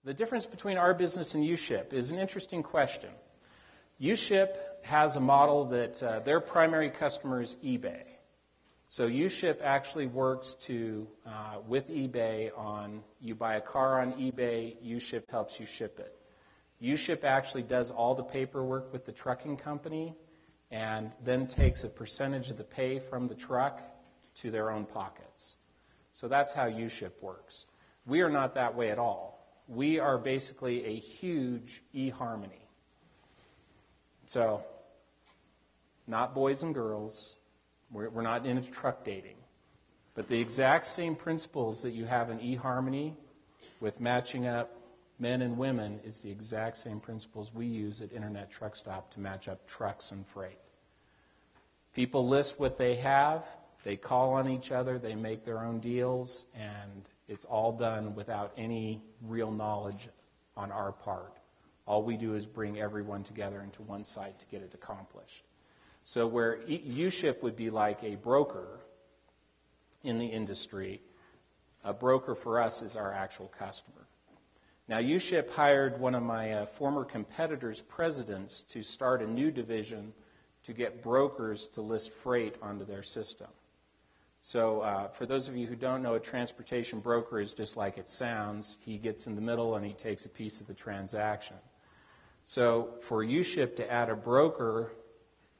The difference between our business and uShip is an interesting question. uShip has a model that their primary customer is eBay. So uShip actually works with eBay on, you buy a car on eBay, uShip helps you ship it. uShip actually does all the paperwork with the trucking company and then takes a percentage of the pay from the truck to their own pockets. So that's how uShip works. We are not that way at all. We are basically a huge eHarmony. So, not boys and girls. We're not into truck dating. But the exact same principles that you have in eHarmony with matching up men and women is the exact same principles we use at Internet Truckstop to match up trucks and freight. People list what they have, they call on each other, they make their own deals, and it's all done without any real knowledge on our part. All we do is bring everyone together into one site to get it accomplished. So where uShip would be like a broker in the industry, a broker for us is our actual customer. Now uShip hired one of my former competitors' presidents to start a new division to get brokers to list freight onto their system. So for those of you who don't know, a transportation broker is just like it sounds. He gets in the middle and he takes a piece of the transaction. So for uShip to add a broker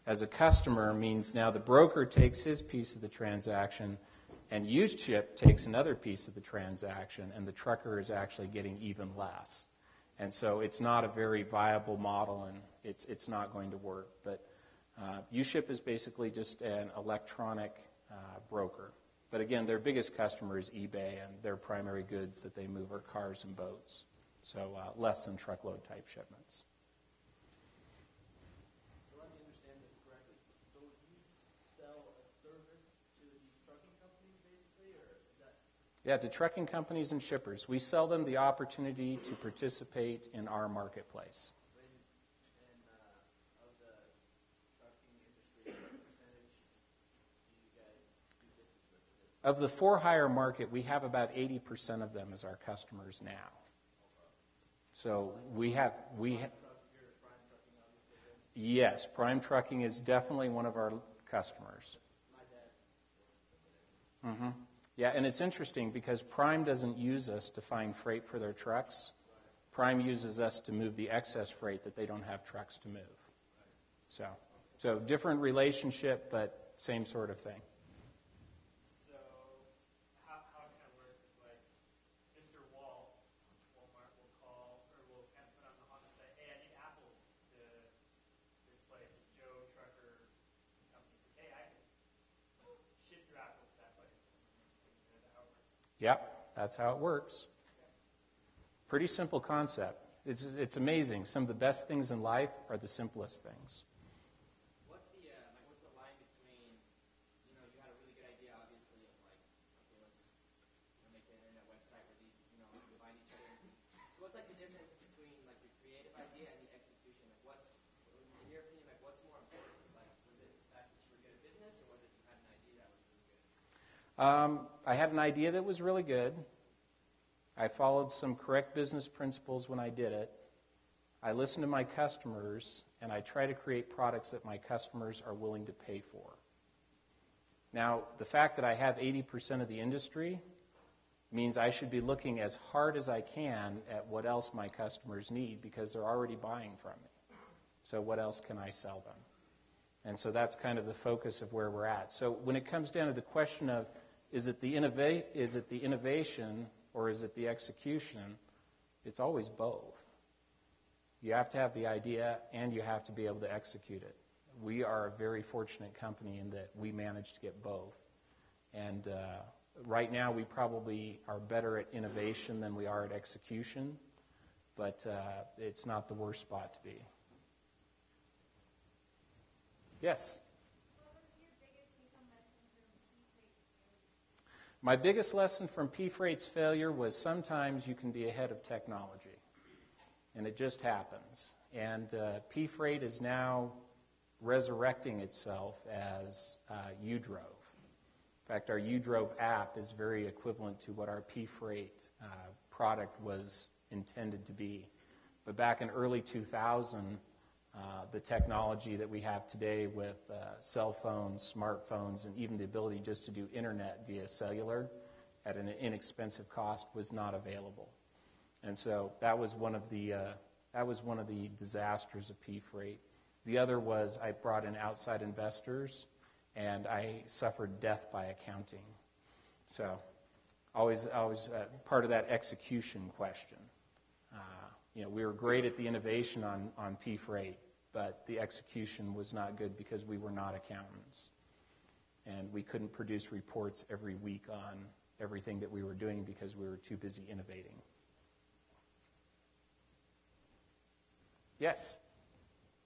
as a customer means now the broker takes his piece of the transaction and uShip takes another piece of the transaction, and the trucker is actually getting even less. And so it's not a very viable model, and it's not going to work. But uShip is basically just an electronic broker. But again, their biggest customer is eBay, and their primary goods that they move are cars and boats. So less than truckload type shipments. So let me understand this correctly. So you sell a service to these trucking companies basically, or is that? Yeah, to trucking companies and shippers. We sell them the opportunity to participate in our marketplace. Of the trucking industry, what percentage do you guys do business with? Of the for-hire market, we have about 80% of them as our customers now. So yes, Prime Trucking is definitely one of our customers. Mm-hmm. Yeah, and it's interesting because Prime doesn't use us to find freight for their trucks. Prime uses us to move the excess freight that they don't have trucks to move. So different relationship, but same sort of thing. So how it kind of works is like Mr. Walmart will call or will kind of put on the site, hey, I need apples to this place. And Joe Trucker company says, hey, I can ship your apples to that place. Is that how it works? Yep, that's how it works. Pretty simple concept. It's amazing. Some of the best things in life are the simplest things. What's the line between, you had a really good idea, obviously, of like, okay, let's make an internet website where these, combine each other. So what's like the difference between like the creative idea and the execution? Like in your opinion, like what's more important? Like, was it the fact that you were good at business, or was it you had an idea that was really good? I had an idea that was really good. I followed some correct business principles when I did it. I listened to my customers, and I try to create products that my customers are willing to pay for. Now, the fact that I have 80% of the industry means I should be looking as hard as I can at what else my customers need because they're already buying from me. So what else can I sell them? And so that's kind of the focus of where we're at. So when it comes down to the question of is it the innovation or is it the execution, it's always both. You have to have the idea and you have to be able to execute it. We are a very fortunate company in that we manage to get both. And right now we probably are better at innovation than we are at execution, but it's not the worst spot to be. Yes? My biggest lesson from P-Freight's failure was sometimes you can be ahead of technology, and it just happens. And P-Freight is now resurrecting itself as uDrove. In fact, our uDrove app is very equivalent to what our P-Freight product was intended to be. But back in early 2000, the technology that we have today with cell phones, smartphones, and even the ability just to do internet via cellular at an inexpensive cost was not available. And so that was one of the disasters of P-Freight. The other was I brought in outside investors, and I suffered death by accounting. So always part of that execution question. We were great at the innovation on P-Freight, but the execution was not good because we were not accountants. And we couldn't produce reports every week on everything that we were doing because we were too busy innovating. Yes?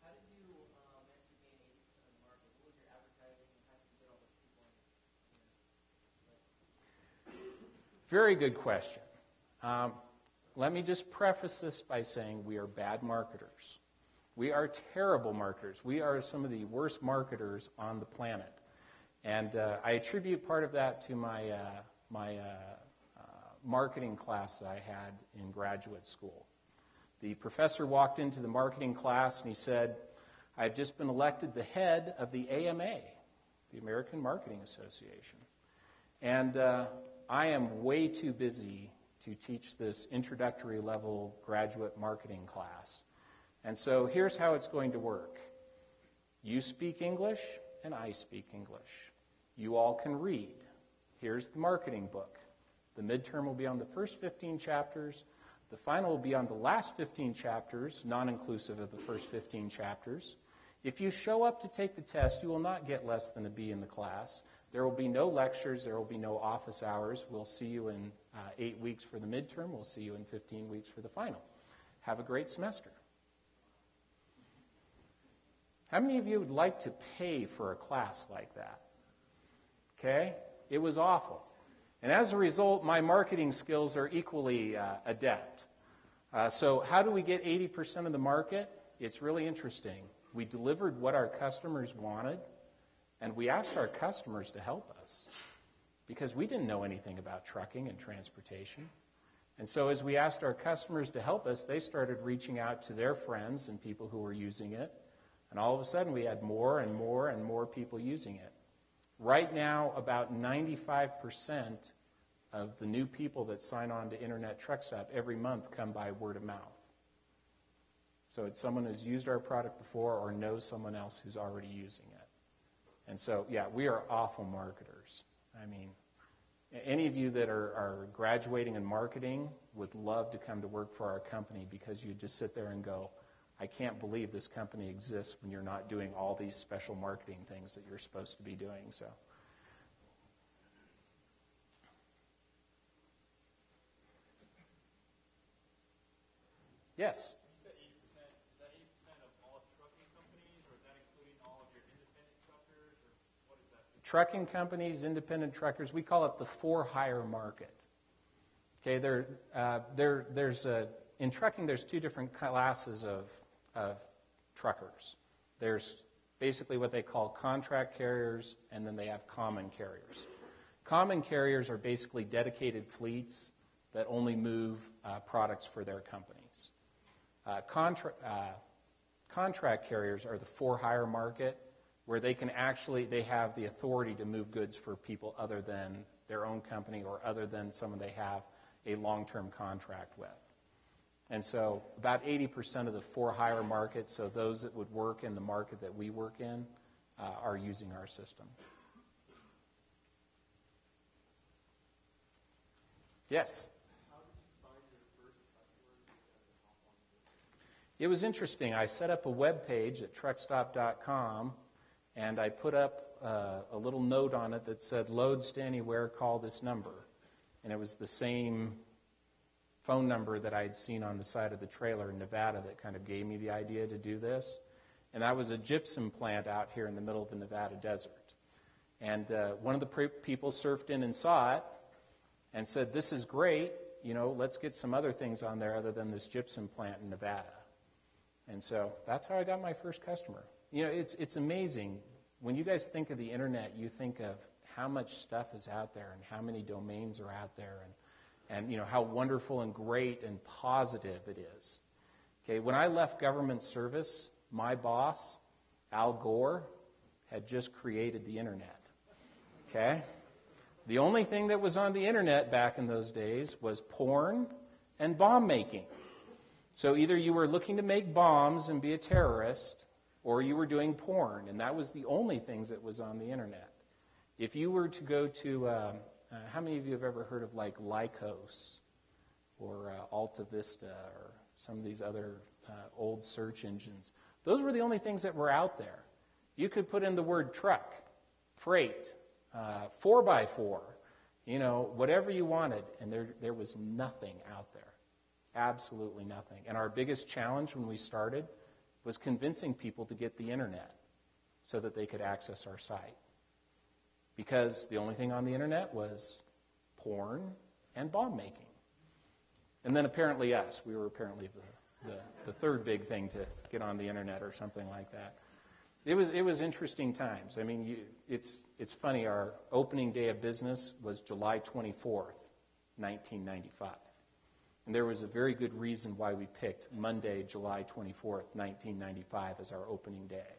How did you manage to gain 80% of the market? What was your advertising? How did you get all those people in? Very good question. Let me just preface this by saying we are bad marketers. We are terrible marketers. We are some of the worst marketers on the planet. And I attribute part of that to my marketing class that I had in graduate school. The professor walked into the marketing class and he said, "I've just been elected the head of the AMA, the American Marketing Association. And I am way too busy to teach this introductory level graduate marketing class. And so here's how it's going to work. You speak English and I speak English. You all can read. Here's the marketing book. The midterm will be on the first 15 chapters. The final will be on the last 15 chapters, non-inclusive of the first 15 chapters. If you show up to take the test, you will not get less than a B in the class. There will be no lectures. There will be no office hours. We'll see you in 8 weeks for the midterm. We'll see you in 15 weeks for the final. Have a great semester." How many of you would like to pay for a class like that? Okay? It was awful. And as a result, my marketing skills are equally adept. So how do we get 80% of the market? It's really interesting. We delivered what our customers wanted, and we asked our customers to help us because we didn't know anything about trucking and transportation. And so as we asked our customers to help us, they started reaching out to their friends and people who were using it. And all of a sudden, we had more and more and more people using it. Right now, about 95% of the new people that sign on to Internet Truckstop every month come by word of mouth. So it's someone who's used our product before or knows someone else who's already using it. And so, yeah, we are awful marketers. I mean, any of you that are graduating in marketing would love to come to work for our company because you just sit there and go, "I can't believe this company exists when you're not doing all these special marketing things that you're supposed to be doing." So, yes? You said 80%. Is that 80% of all trucking companies, or is that including all of your independent truckers, or what is that? Trucking companies, independent truckers, we call it the for-hire market. Okay, in trucking, there's two different classes of truckers. There's basically what they call contract carriers, and then they have common carriers. Common carriers are basically dedicated fleets that only move products for their companies. Contract carriers are the for-hire market, where they have the authority to move goods for people other than their own company or other than someone they have a long-term contract with. And so about 80% of the for-hire market, so those that would work in the market that we work in, are using our system. Yes? How did you find your first customers to hop on this? It was interesting. I set up a web page at Truckstop.com, and I put up a little note on it that said, "Loads to anywhere, call this number." And it was the same phone number that I had seen on the side of the trailer in Nevada that kind of gave me the idea to do this. And that was a gypsum plant out here in the middle of the Nevada desert. And one of the people surfed in and saw it and said, "This is great, let's get some other things on there other than this gypsum plant in Nevada." And so that's how I got my first customer. It's amazing. When you guys think of the internet, you think of how much stuff is out there and how many domains are out there and how wonderful and great and positive it is. Okay, when I left government service, my boss, Al Gore, had just created the internet. Okay? The only thing that was on the internet back in those days was porn and bomb making. So either you were looking to make bombs and be a terrorist, or you were doing porn, and that was the only things that was on the internet. If you were to go to, how many of you have ever heard of like Lycos or Alta Vista or some of these other old search engines? Those were the only things that were out there. You could put in the word truck, freight, 4x4, whatever you wanted, and there was nothing out there. Absolutely nothing. And our biggest challenge when we started was convincing people to get the internet so that they could access our site. Because the only thing on the internet was porn and bomb making. And then apparently us. We were apparently the third big thing to get on the internet or something like that. It was interesting times. I mean, it's funny. Our opening day of business was July 24th, 1995. And there was a very good reason why we picked Monday, July 24th, 1995 as our opening day.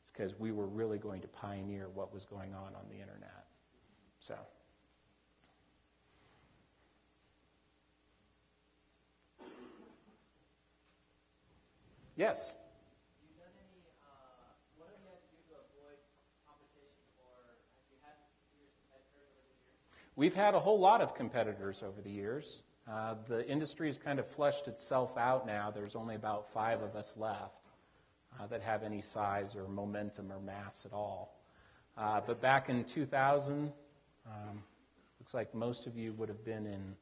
It's because we were really going to pioneer what was going on the internet. So. Yes? Have you done any, what have you had to do to avoid competition, or have you had serious competitors over the years? We've had a whole lot of competitors over the years. The industry has kind of fleshed itself out now. There's only about 5 of us left that have any size or momentum or mass at all. But back in 2000, looks like most of you would have been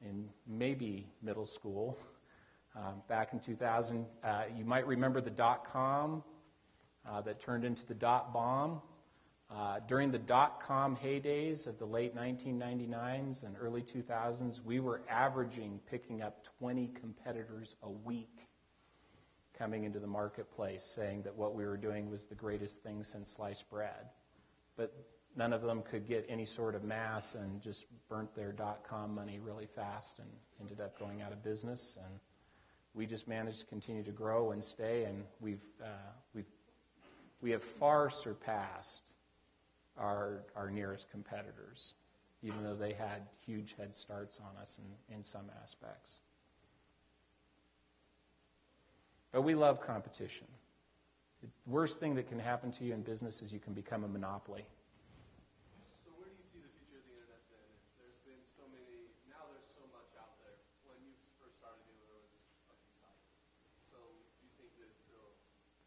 in maybe middle school. Back in 2000, you might remember the dot-com that turned into the dot-bomb. During the dot-com heydays of the late 1999s and early 2000s, we were averaging picking up 20 competitors a week coming into the marketplace saying that what we were doing was the greatest thing since sliced bread. But none of them could get any sort of mass and just burnt their dot-com money really fast and ended up going out of business. And we just managed to continue to grow and stay, and we have far surpassed our nearest competitors, even though they had huge head starts on us in some aspects. But we love competition. The worst thing that can happen to you in business is you can become a monopoly. So where do you see the future of the internet then? There's been so many, now there's so much out there. When you first started, there was a few sites. So do you think there's still,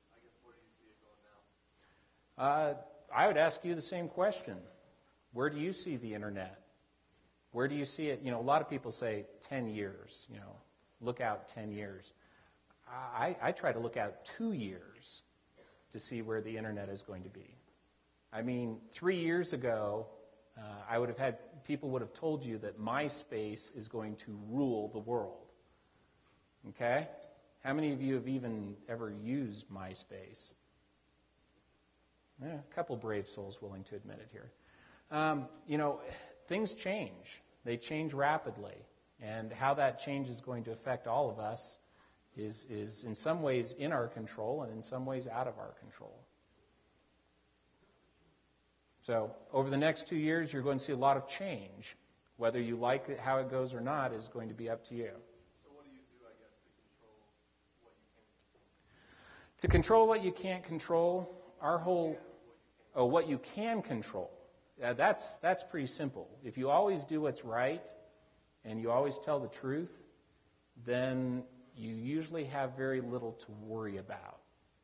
I guess, where do you see it going now? I would ask you the same question. Where do you see the internet? Where do you see it? A lot of people say 10 years, look out 10 years. I try to look out 2 years to see where the internet is going to be. I mean, 3 years ago, people would have told you that MySpace is going to rule the world. Okay? How many of you have even ever used MySpace? Yeah, a couple brave souls willing to admit it here. Things change. They change rapidly. And how that change is going to affect all of us is in some ways in our control and in some ways out of our control. So over the next 2 years, you're going to see a lot of change. Whether you like it, how it goes or not is going to be up to you. So what do you do, I guess, to control what you can? To control what you can't control, what you can control. That's pretty simple. If you always do what's right and you always tell the truth, then you usually have very little to worry about,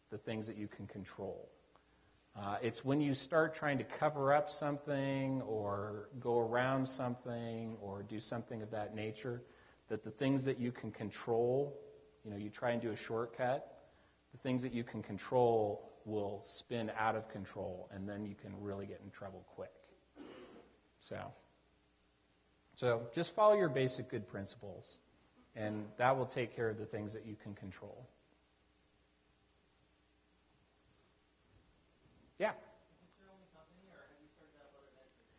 the things that you can control. It's when you start trying to cover up something or go around something or do something of that nature that the things that you can control, you try and do a shortcut, the things that you can control will spin out of control, and then you can really get in trouble quick. So just follow your basic good principles, and that will take care of the things that you can control. Yeah? Is this your only company, or have you started out other ventures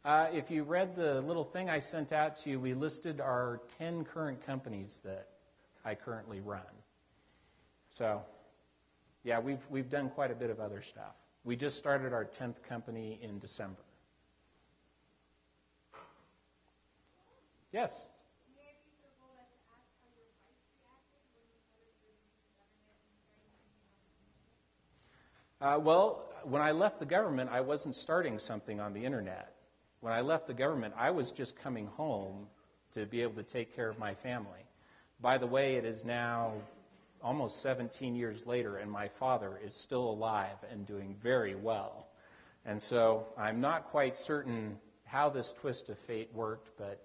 If you read the little thing I sent out to you, we listed our 10 current companies that I currently run. So, yeah, we've done quite a bit of other stuff. We just started our 10th company in December. Yes? Well, when I left the government, I wasn't starting something on the internet. When I left the government, I was just coming home to be able to take care of my family. By the way, it is now almost 17 years later, and my father is still alive and doing very well. And so I'm not quite certain how this twist of fate worked, but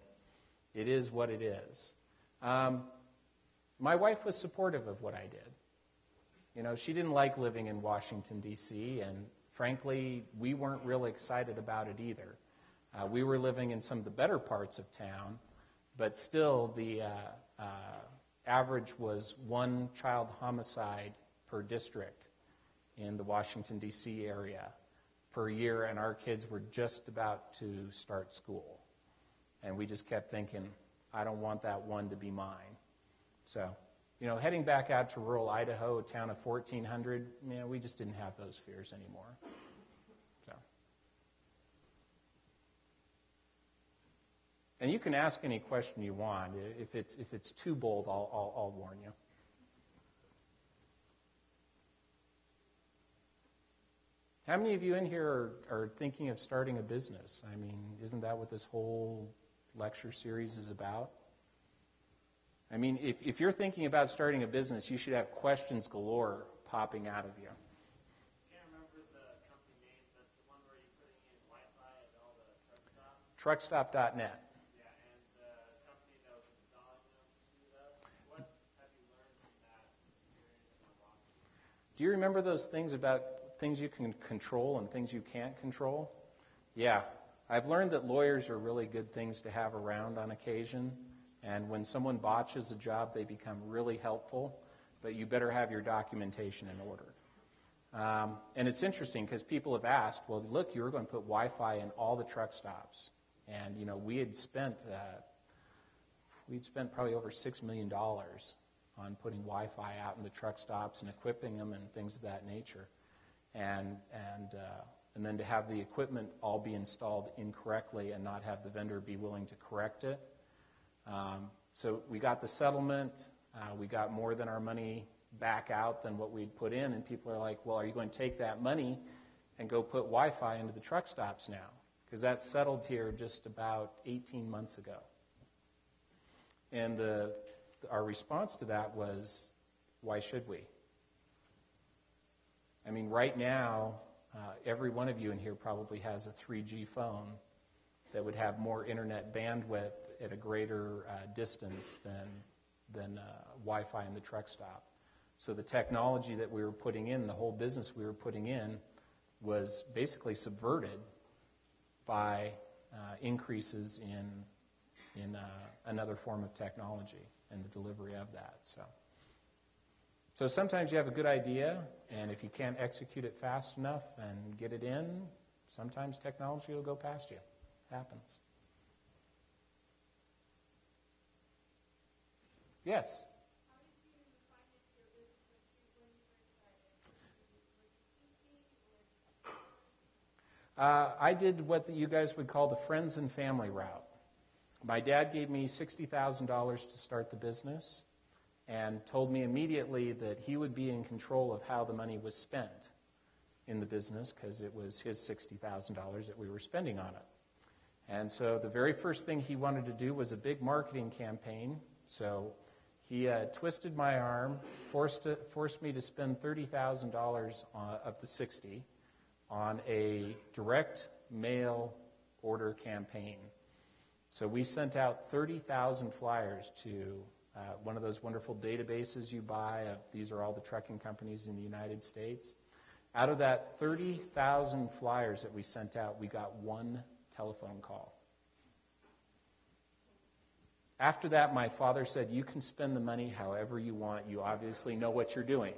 it is what it is. My wife was supportive of what I did. You know, she didn't like living in Washington, D.C., and frankly, we weren't really excited about it either. We were living in some of the better parts of town, but still the average was one child homicide per district in the Washington, D.C. area per year, and our kids were just about to start school. And we just kept thinking, I don't want that one to be mine. So, you know, heading back out to rural Idaho, a town of 1,400, you know, we just didn't have those fears anymore. So. And you can ask any question you want. If it's too bold, I'll warn you. How many of you in here are thinking of starting a business? I mean, isn't that what this whole lecture series is about? I mean, if you're thinking about starting a business, you should have questions galore popping out of you. I can't remember the company name, but the one where you're putting in Wi-Fi at all the truck stops. Truckstop.net. Yeah, and the company that was installing them screwed up. What have you learned from that experience in Milwaukee? Do you remember those things about things you can control and things you can't control? Yeah. I've learned that lawyers are really good things to have around on occasion. And when someone botches a job, they become really helpful. But you better have your documentation in order. And it's interesting because people have asked, well, look, you were going to put Wi-Fi in all the truck stops. And, you know, we'd spent probably over $6 million on putting Wi-Fi out in the truck stops and equipping them and things of that nature. And then to have the equipment all be installed incorrectly and not have the vendor be willing to correct it. So we got the settlement. We got more than our money back out than what we'd put in. And people are like, well, are you going to take that money and go put Wi-Fi into the truck stops now? Because that settled here just about 18 months ago. And our response to that was, why should we? I mean, right now, every one of you in here probably has a 3G phone that would have more internet bandwidth at a greater distance than Wi-Fi in the truck stop. So the technology that we were putting in, the whole business we were putting in, was basically subverted by increases in another form of technology and the delivery of that. So sometimes you have a good idea, and if you can't execute it fast enough and get it in, sometimes technology will go past you. It happens. Yes? I did what you guys would call the friends and family route. My dad gave me $60,000 to start the business and told me immediately that he would be in control of how the money was spent in the business because it was his $60,000 that we were spending on it. And so the very first thing he wanted to do was a big marketing campaign. So he twisted my arm, forced me to spend $30,000 of the $60,000 on a direct mail order campaign. So we sent out 30,000 flyers to one of those wonderful databases you buy. These are all the trucking companies in the United States. Out of that 30,000 flyers that we sent out, we got one telephone call. After that, my father said, you can spend the money however you want. You obviously know what you're doing.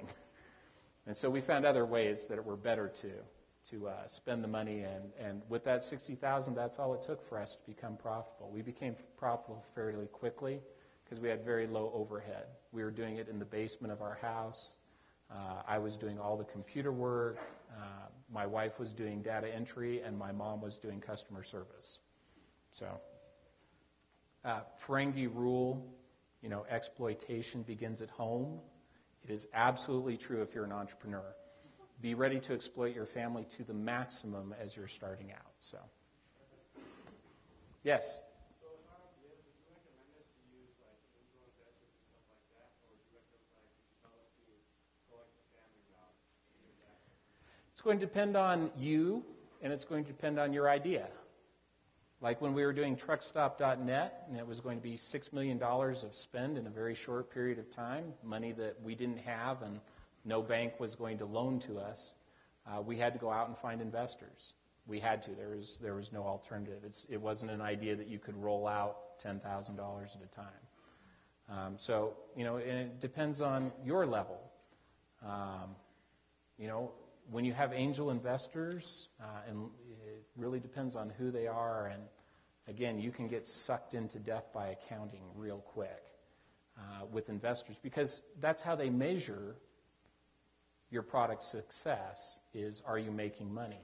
And so we found other ways that were better to spend the money, and with that $60,000, that's all it took for us to become profitable. We became profitable fairly quickly because we had very low overhead. We were doing it in the basement of our house. I was doing all the computer work. My wife was doing data entry, and my mom was doing customer service. So, Ferengi rule, exploitation begins at home. It is absolutely true if you're an entrepreneur. Be ready to exploit your family to the maximum as you're starting out. So, yes? So, would you recommend us to use like angel investors and stuff like that, or would you tell us to go like the family route? It's going to depend on you, and it's going to depend on your idea. Like when we were doing Truckstop.net, and it was going to be $6 million of spend in a very short period of time, money that we didn't have and no bank was going to loan to us, we had to go out and find investors. We had to. There was no alternative. It wasn't an idea that you could roll out $10,000 at a time. And it depends on your level. When you have angel investors, and it really depends on who they are, and again, you can get sucked into death by accounting real quick with investors, because that's how they measure your product's success is, are you making money?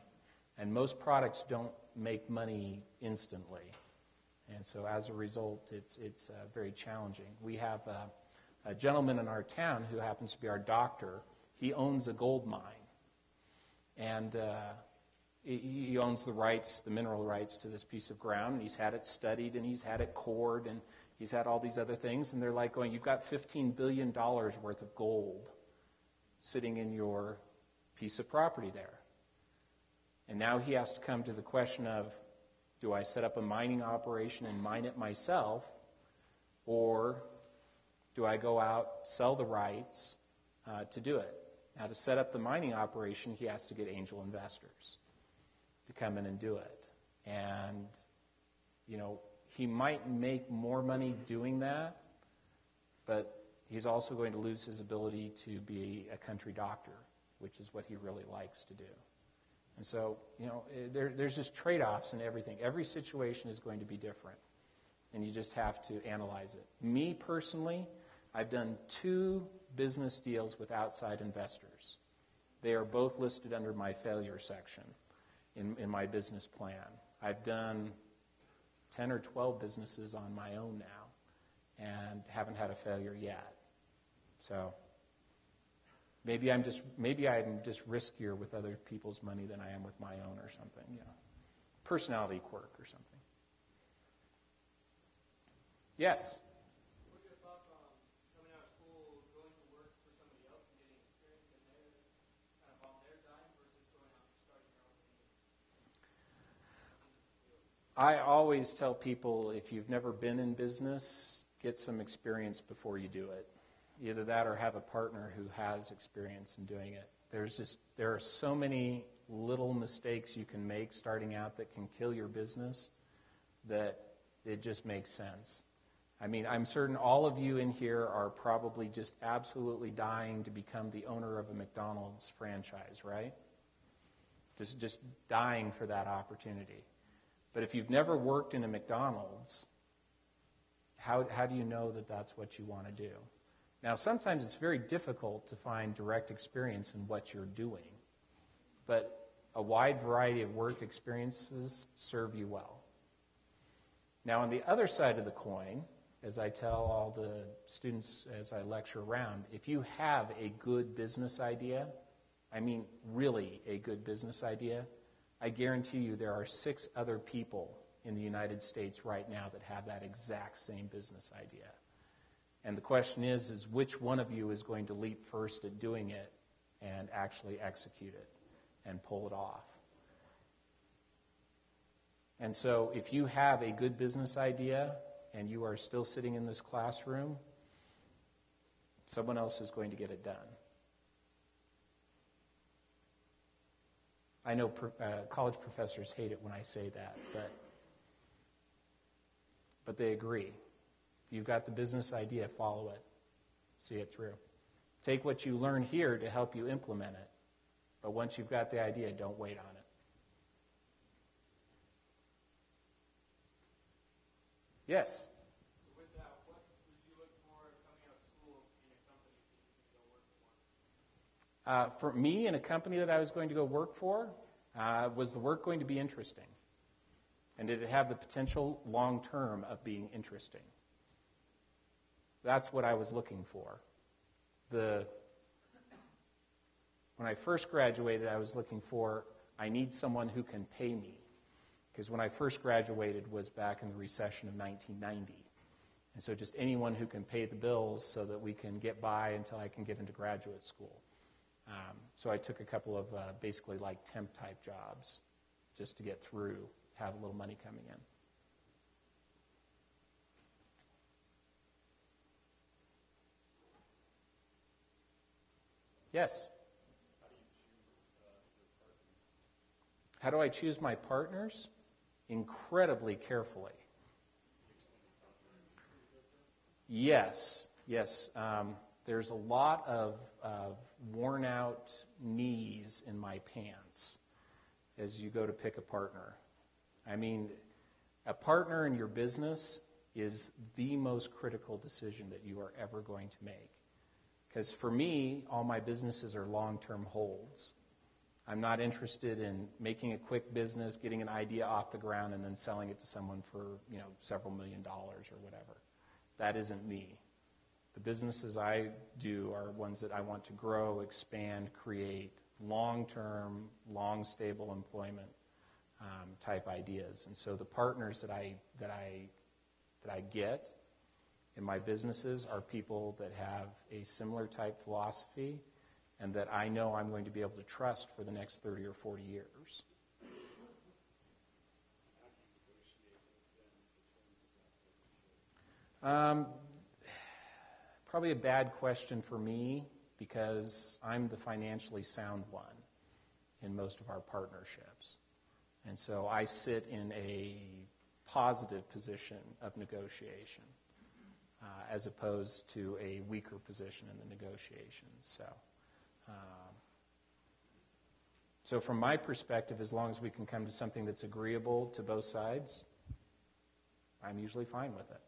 And most products don't make money instantly. And so as a result, it's very challenging. We have a gentleman in our town who happens to be our doctor. He owns a gold mine. And he owns the rights, the mineral rights to this piece of ground. And he's had it studied, and he's had it cored, and he's had all these other things. And they're like going, you've got $15 billion worth of gold sitting in your piece of property there. And now he has to come to the question of, do I set up a mining operation and mine it myself, or do I go out, sell the rights to do it? Now, to set up the mining operation, he has to get angel investors to come in and do it. And, he might make more money doing that, but he's also going to lose his ability to be a country doctor, which is what he really likes to do. And so, there's just trade-offs in everything. Every situation is going to be different, and you just have to analyze it. Me, personally, I've done 2 business deals with outside investors. They are both listed under my failure section in my business plan. I've done 10 or 12 businesses on my own now and haven't had a failure yet. So maybe I'm just riskier with other people's money than I am with my own or something, Personality quirk or something. Yes? What are your thoughts on coming out of school, going to work for somebody else and getting experience in their kind of on their dime versus going out and starting your own thing? I always tell people, if you've never been in business, get some experience before you do it. Either that or have a partner who has experience in doing it. There are so many little mistakes you can make starting out that can kill your business that it just makes sense. I mean, I'm certain all of you in here are probably just absolutely dying to become the owner of a McDonald's franchise, right? Just dying for that opportunity. But if you've never worked in a McDonald's, how do you know that that's what you want to do? Now, sometimes it's very difficult to find direct experience in what you're doing, but a wide variety of work experiences serve you well. Now, on the other side of the coin, as I tell all the students as I lecture around, if you have a good business idea, I mean really a good business idea, I guarantee you there are 6 other people in the United States right now that have that exact same business idea. And the question is which one of you is going to leap first at doing it and actually execute it and pull it off? And so if you have a good business idea and you are still sitting in this classroom, someone else is going to get it done. I know college professors hate it when I say that, but they agree. If you've got the business idea, follow it. See it through. Take what you learn here to help you implement it. But once you've got the idea, don't wait on it. Yes? With that, what would you look for coming out of school in a company that you can go work for? For me, in a company that I was going to go work for, was the work going to be interesting? And did it have the potential long-term of being interesting? That's what I was looking for. When I first graduated, I was looking for, I need someone who can pay me. Because when I first graduated was back in the recession of 1990. And so just anyone who can pay the bills so that we can get by until I can get into graduate school. So I took a couple of basically like temp-type jobs just to get through, have a little money coming in. Yes? How do I choose my partners? Incredibly carefully. Yes. There's a lot of worn-out knees in my pants as you go to pick a partner. I mean, a partner in your business is the most critical decision that you are ever going to make. Because for me, all my businesses are long-term holds. I'm not interested in making a quick business, getting an idea off the ground, and then selling it to someone for, several $1 million or whatever. That isn't me. The businesses I do are ones that I want to grow, expand, create long-term, long, stable employment type ideas. And so the partners that I get in my businesses are people that have a similar type philosophy and that I know I'm going to be able to trust for the next 30 or 40 years. Probably a bad question for me because I'm the financially sound one in most of our partnerships. And so I sit in a positive position of negotiation as opposed to a weaker position in the negotiations. So from my perspective, as long as we can come to something that's agreeable to both sides, I'm usually fine with it.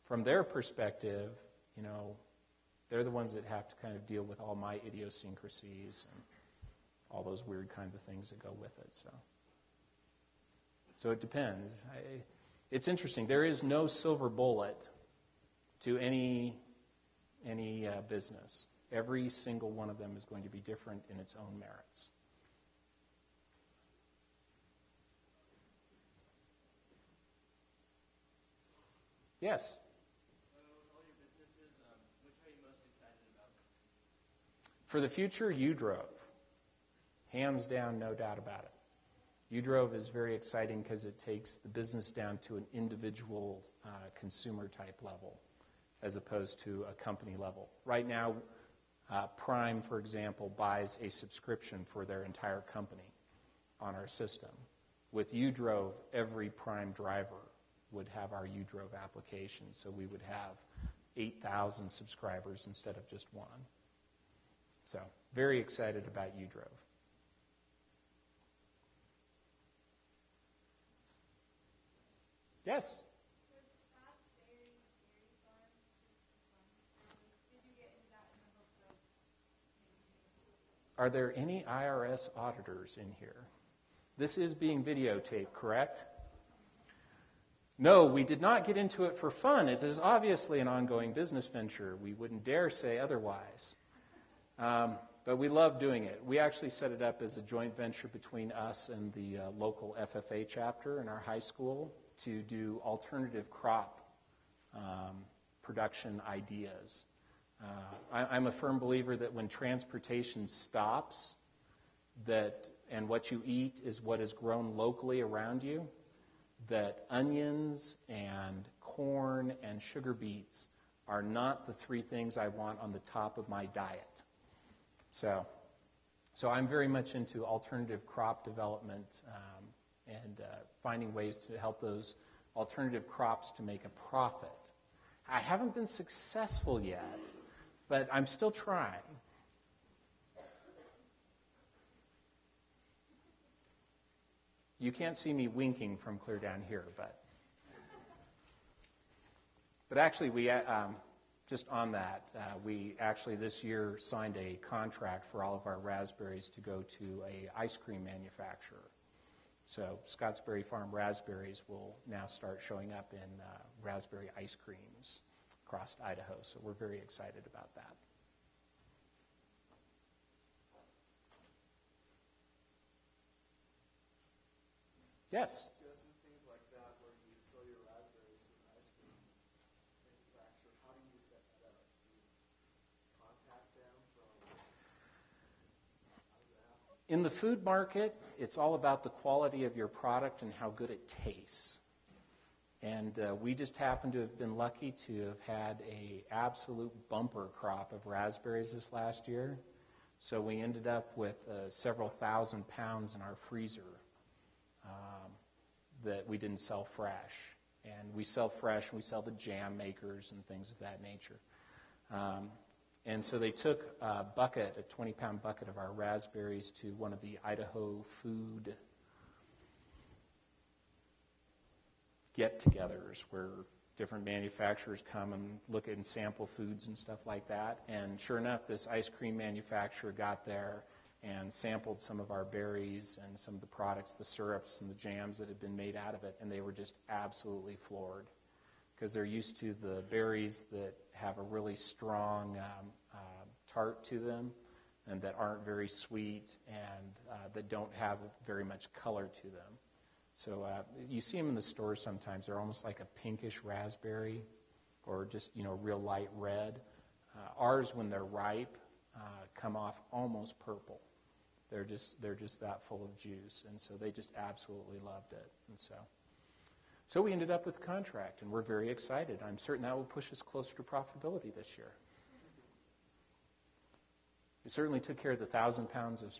From their perspective, they're the ones that have to kind of deal with all my idiosyncrasies and all those weird kinds of things that go with it. So it depends. It's interesting. There is no silver bullet to any business. Every single one of them is going to be different in its own merits. Yes? So, all your businesses, which are you most excited about? For the future, uDrove. Hands down, no doubt about it. uDrove is very exciting because it takes the business down to an individual consumer type level as opposed to a company level. Right now, Prime, for example, buys a subscription for their entire company on our system. With uDrove, every Prime driver would have our uDrove application, so we would have 8,000 subscribers instead of just one. So, very excited about uDrove. Yes? Are there any IRS auditors in here? This is being videotaped, correct? No, we did not get into it for fun. It is obviously an ongoing business venture. We wouldn't dare say otherwise. But we love doing it. We actually set it up as a joint venture between us and the local FFA chapter in our high school to do alternative crop production ideas. I'm a firm believer that when transportation stops, and what you eat is what is grown locally around you, that onions and corn and sugar beets are not the three things I want on the top of my diet. So I'm very much into alternative crop development and finding ways to help those alternative crops to make a profit. I haven't been successful yet, but I'm still trying. You can't see me winking from clear down here, but actually we just on that, we actually this year signed a contract for all of our raspberries to go to a ice cream manufacturer. So Scottsbury Farm raspberries will now start showing up in raspberry ice creams across Idaho. So we're very excited about that. Yes? Just with things like that where you sell your raspberries to an ice cream manufacturer, how do you set that up? Do you contact them from, how does that happen? In the food market, it's all about the quality of your product and how good it tastes. And we just happen to have been lucky to have had an absolute bumper crop of raspberries this last year. So we ended up with several thousand pounds in our freezer that we didn't sell fresh. And we sell fresh, and we sell the jam makers and things of that nature. And so they took a bucket, a 20-pound bucket of our raspberries to one of the Idaho food get-togethers where different manufacturers come and look at and sample foods and stuff like that. And sure enough, this ice cream manufacturer got there and sampled some of our berries and some of the products, the syrups and the jams that had been made out of it, and they were just absolutely floored because they're used to the berries that have a really strong tart to them and that aren't very sweet and that don't have very much color to them. So you see them in the stores sometimes. They're almost like a pinkish raspberry or just, real light red. Ours, when they're ripe, come off almost purple. They're just that full of juice, and so they just absolutely loved it. And so we ended up with a contract, and we're very excited. I'm certain that will push us closer to profitability this year. It certainly took care of the 1,000 pounds of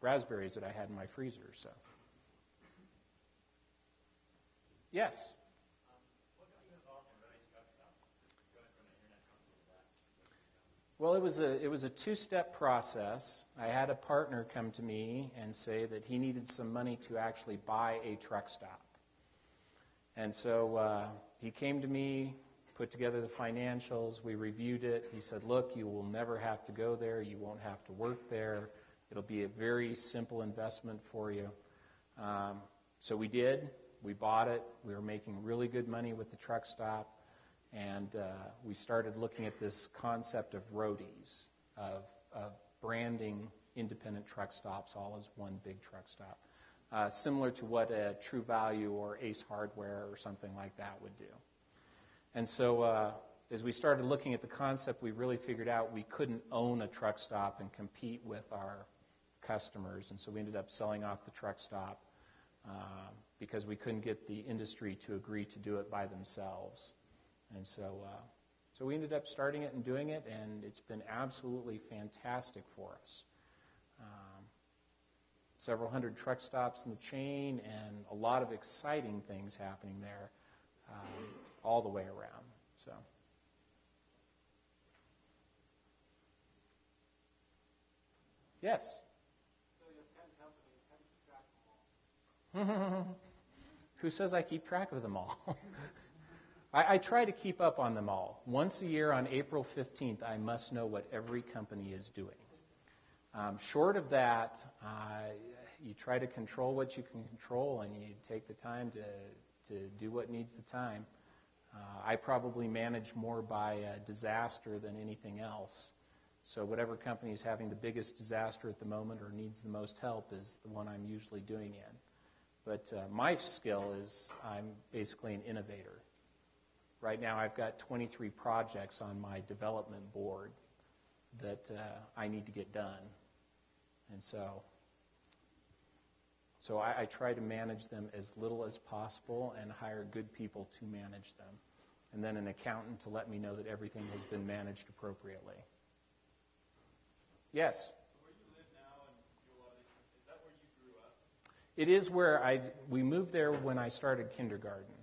raspberries that I had in my freezer. So, yes. What got you involved in running Truckstop? Going from an internet company to that? Well, it was a two-step process. I had a partner come to me and say that he needed some money to actually buy a truck stop. And so he came to me, put together the financials, we reviewed it. He said, look, you will never have to go there. You won't have to work there. It'll be a very simple investment for you. So we did. We bought it. We were making really good money with the truck stop. And we started looking at this concept of roadies, of branding independent truck stops all as one big truck stop, similar to what a True Value or Ace Hardware or something like that would do. And so as we started looking at the concept, we really figured out we couldn't own a truck stop and compete with our customers. And so we ended up selling off the truck stop because we couldn't get the industry to agree to do it by themselves. And so we ended up starting it and doing it, and it's been absolutely fantastic for us. Several hundred truck stops in the chain and a lot of exciting things happening there all the way around. So, yes? So you have 10 companies. How do you keep track of them all? Who says I keep track of them all? I try to keep up on them all. Once a year on April 15th, I must know what every company is doing. Short of that, you try to control what you can control, and you take the time to do what needs the time. I probably manage more by disaster than anything else. So whatever company is having the biggest disaster at the moment or needs the most help is the one I'm usually doing in. But my skill is I'm basically an innovator. Right now I've got 23 projects on my development board that I need to get done. And so I try to manage them as little as possible and hire good people to manage them. And then an accountant to let me know that everything has been managed appropriately. Yes? So where you live now and do a lot of these things, is that where you grew up? It is where we moved there when I started kindergarten,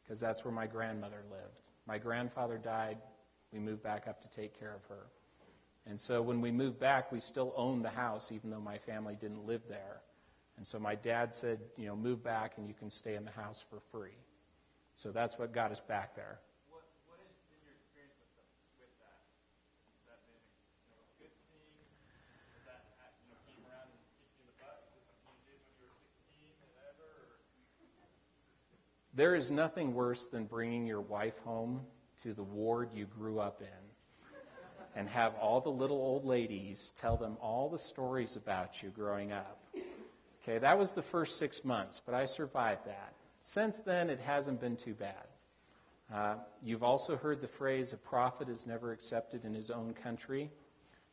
because that's where my grandmother lived. My grandfather died. We moved back up to take care of her. And so when we moved back, we still owned the house, even though my family didn't live there. And so my dad said, move back and you can stay in the house for free. So that's what got us back there. What has been your experience with that? Has that been a good thing? Has that came around and kicked you in the butt? Is it something you did when you were 16 or whatever? There is nothing worse than bringing your wife home to the ward you grew up in and have all the little old ladies tell them all the stories about you growing up. Okay, that was the first 6 months, but I survived that. Since then, it hasn't been too bad. You've also heard the phrase, a prophet is never accepted in his own country.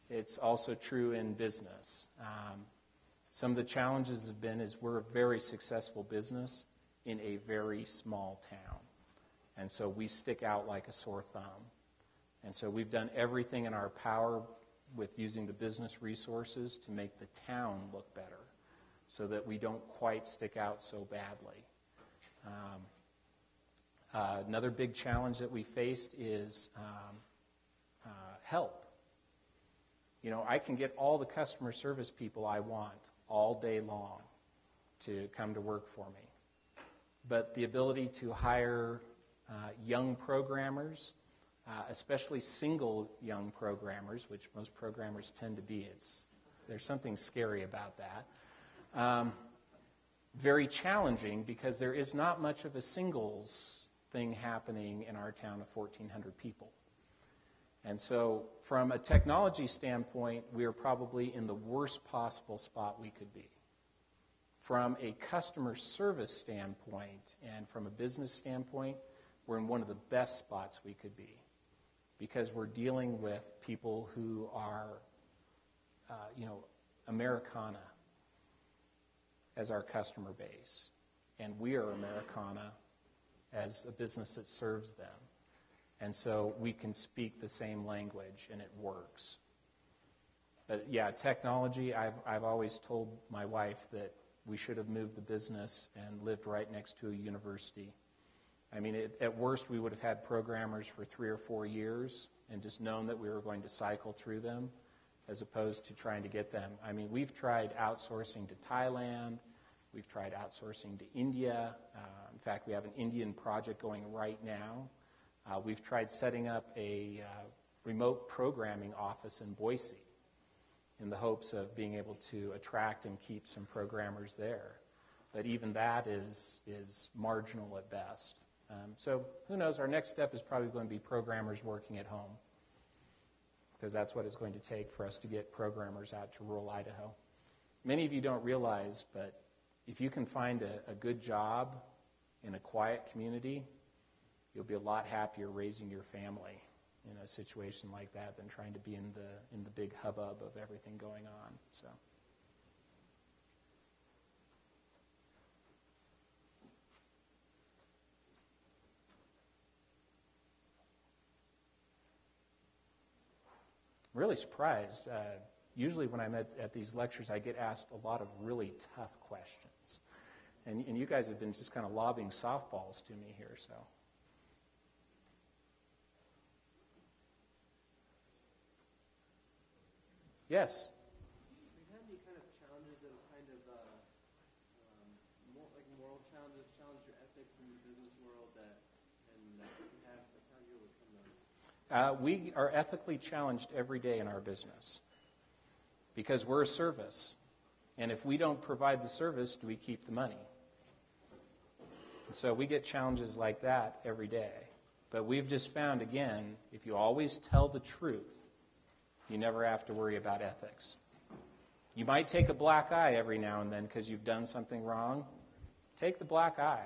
It's also true in business. Some of the challenges have been is we're a very successful business in a very small town. And so we stick out like a sore thumb. And so we've done everything in our power with using the business resources to make the town look better so that we don't quite stick out so badly. Another big challenge that we faced is help. I can get all the customer service people I want all day long to come to work for me. But the ability to hire young programmers, especially single young programmers, which most programmers tend to be, there's something scary about that. Very challenging because there is not much of a singles thing happening in our town of 1,400 people. And so from a technology standpoint, we are probably in the worst possible spot we could be. From a customer service standpoint and from a business standpoint, we're in one of the best spots we could be because we're dealing with people who are, Americana as our customer base. And we are Americana as a business that serves them. And so we can speak the same language, and it works. But yeah, technology, I've always told my wife that we should have moved the business and lived right next to a university. I mean, at worst, we would have had programmers for 3 or 4 years and just known that we were going to cycle through them as opposed to trying to get them. I mean, we've tried outsourcing to Thailand. We've tried outsourcing to India. In fact, we have an Indian project going right now. We've tried setting up a remote programming office in Boise in the hopes of being able to attract and keep some programmers there. But even that is marginal at best. So who knows, our next step is probably going to be programmers working at home because that's what it's going to take for us to get programmers out to rural Idaho. Many of you don't realize, but if you can find a good job in a quiet community, you'll be a lot happier raising your family in a situation like that than trying to be in the big hubbub of everything going on. So. I'm really surprised. Usually when I'm at these lectures, I get asked a lot of really tough questions. And you guys have been just kind of lobbing softballs to me here, so. Yes? Have you had any kind of challenges that have kind of, moral challenges, challenge your ethics in the business world and you have, how do you overcome those? We are ethically challenged every day in our business because we're a service. And if we don't provide the service, do we keep the money? And so we get challenges like that every day. But we've just found, again, if you always tell the truth, you never have to worry about ethics. You might take a black eye every now and then because you've done something wrong. Take the black eye.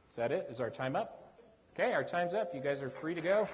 Is that it? Is our time up? Okay, our time's up. You guys are free to go.